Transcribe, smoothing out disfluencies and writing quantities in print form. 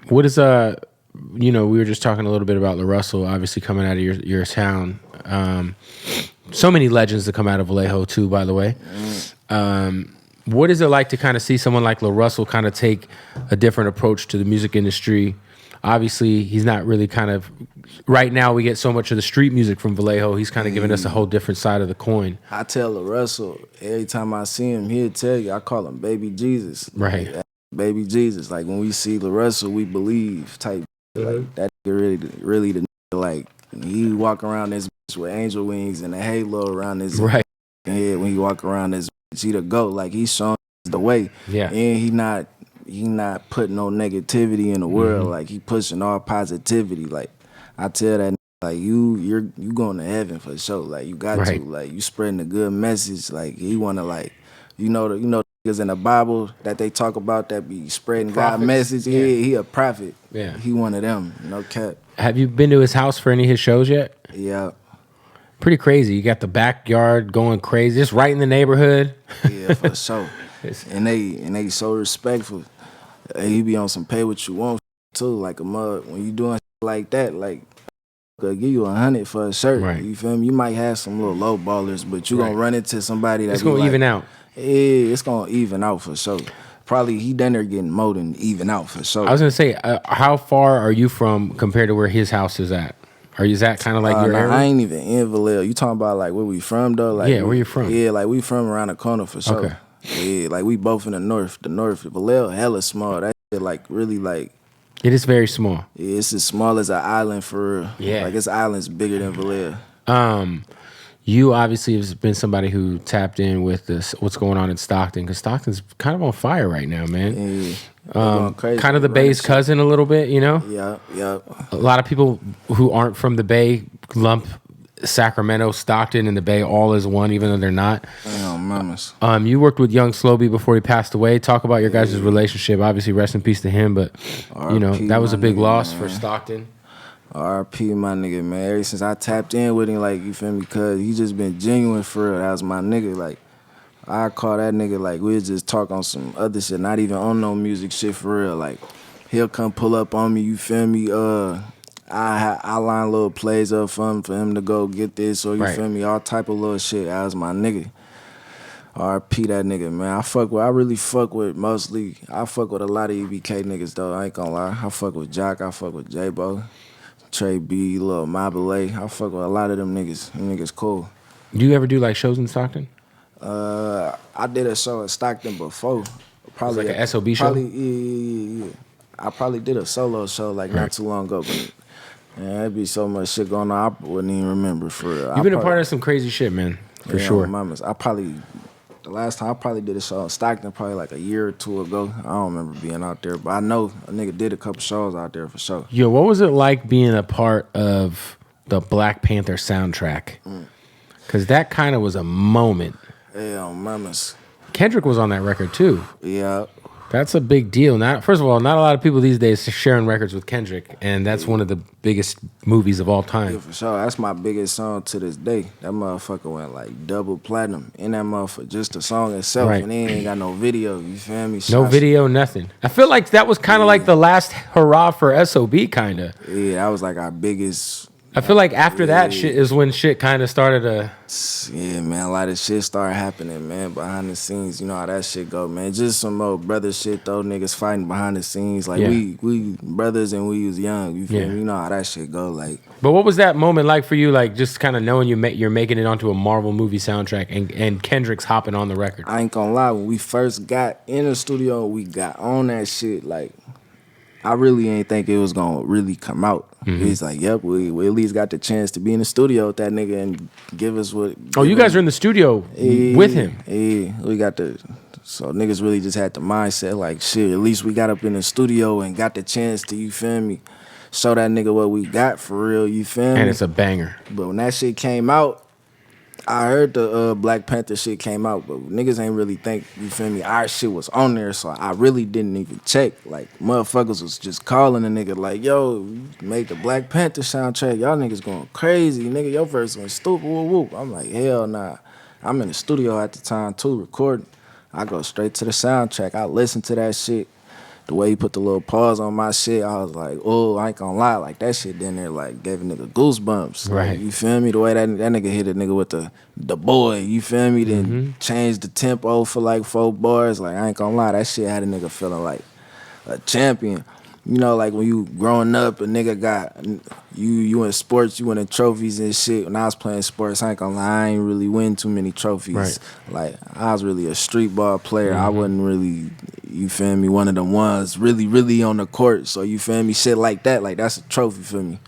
What is we were just talking a little bit about LaRussell, obviously coming out of your town. So many legends that come out of Vallejo too, by the way. What is it like to kind of see someone like LaRussell kind of take a different approach to the music industry? Obviously, he's not really kind of right now. We get so much of the street music from Vallejo. He's kind of giving us a whole different side of the coin. I tell LaRussell every time I see him, he'll tell you. I call him Baby Jesus. Right. Like, Baby Jesus. Like when we see LaRussell, we believe type. Like that really the nigga, like he walk around this bitch with angel wings and a halo around his Right. head when he walk around this bitch. He the GOAT. Like he's showing the way. Yeah. And he not putting no negativity in the world. Like he pushing all positivity. Like I tell that nigga, like you going to heaven for sure. Like you got to. Like you spreading a good message. Like he wanna like you know niggas in the Bible that they talk about that be spreading God message. Yeah. He a prophet. Yeah. He one of them. No cap. Have you been to his house for any of his shows yet? Yeah. Pretty crazy. You got the backyard going crazy, just right in the neighborhood. Yeah, for sure. And they so respectful. He be on some pay what you want too, like a mug. When you doing like that, like they'll give you 100 for a shirt. Right. You feel me? You might have some little low ballers, but you gonna run into somebody that's gonna even out. Yeah, it's gonna even out for sure. Probably he done there getting more than even out for sure. I was gonna say, how far are you from compared to where his house is at? Or is that kind of like your area? I ain't even in Vallejo. You talking about like where we from though? Like where you from? Yeah, like we from around the corner for sure. Okay. Yeah, like we both in the north. The north, Vallejo hella small. That shit like really like. It is very small. Yeah, it's as small as an island for real. Yeah. Like this island's bigger than Vallejo. You obviously have been somebody who tapped in with this, what's going on in Stockton, because Stockton's kind of on fire right now, man. Yeah. Going crazy. Kind of the Bay's cousin a little bit, you know? Yeah. A lot of people who aren't from the Bay lump Sacramento, Stockton, and the Bay all as one, even though they're not. Oh, mamas. You worked with Young Slowby before he passed away. Talk about your guys' relationship. Obviously, rest in peace to him, but that was a big loss for Stockton. RP, my nigga, man. Ever since I tapped in with him, like, you feel me? Because he just been genuine for real. That was my nigga. Like, I call that nigga, like, we'll just talk on some other shit, not even on no music shit for real. Like, he'll come pull up on me, you feel me? I line little plays up for him to go get this, or you feel me? All type of little shit. That was my nigga. RP that nigga, man. I really fuck with mostly, I fuck with a lot of EBK niggas, though. I ain't gonna lie. I fuck with Jock, I fuck with J-Bo. Trey B, Lil Mabele. I fuck with a lot of them niggas. Them niggas cool. Do you ever do like shows in Stockton? I did a show in Stockton before. Probably like an SOB show? Yeah. I probably did a solo show like not too long ago, but man, there'd be so much shit going on I wouldn't even remember for real. You've been a part of some crazy shit, man. For sure. Mamas. The last time I probably did a show in Stockton probably like a year or two ago. I don't remember being out there, but I know a nigga did a couple shows out there for sure. Yo, what was it like being a part of the Black Panther soundtrack? Because that kind of was a moment. Yeah, mamas. Kendrick was on that record too. Yeah. That's a big deal. First of all, not a lot of people these days are sharing records with Kendrick, and that's one of the biggest movies of all time. Yeah, for sure. That's my biggest song to this day. That motherfucker went like double platinum in that motherfucker, just the song itself, and he ain't got no video. You feel me? No video, nothing. I feel like that was kind of like the last hurrah for SOB, kind of. Yeah, that was like our biggest. I feel like after that shit is when shit kind of started to... Yeah, man, a lot of shit started happening, man, behind the scenes. You know how that shit go, man. Just some old brother shit, though, niggas fighting behind the scenes. Like, we brothers and we was young, you feel me? You know how that shit go, like... But what was that moment like for you, like, just kind of knowing you're making it onto a Marvel movie soundtrack and Kendrick's hopping on the record? I ain't gonna lie, when we first got in the studio, we got on that shit, like... I really ain't think it was gonna really come out. He's like, yep, we at least got the chance to be in the studio with that nigga and give us what... Oh, you guys are in the studio with him? Yeah, we got the... So niggas really just had the mindset like, shit, at least we got up in the studio and got the chance to, you feel me, show that nigga what we got for real, you feel me? And it's a banger. But when that shit came out, I heard the Black Panther shit came out, but niggas ain't really think, you feel me, our shit was on there, so I really didn't even check. Like, motherfuckers was just calling a nigga like, yo, you made the Black Panther soundtrack, y'all niggas going crazy, nigga, your verse went stupid, whoop, whoop. I'm like, hell nah. I'm in the studio at the time, too, recording. I go straight to the soundtrack. I listen to that shit. the way he put the little pause on my shit, I was like, oh, I ain't gonna lie, like that shit down there like gave a nigga goosebumps. Right. Like, you feel me? The way that nigga hit a nigga with the DaBoii, you feel me? Then changed the tempo for like 4 bars. Like, I ain't gonna lie, that shit had a nigga feeling like a champion. You know, like when you growing up, a nigga got you in sports, you winning trophies and shit. When I was playing sports, I ain't gonna lie, I ain't really win too many trophies. Right. Like, I was really a street ball player. I wasn't really, you feel me, one of the ones really on the court. So you feel me, shit like that, like that's a trophy for me.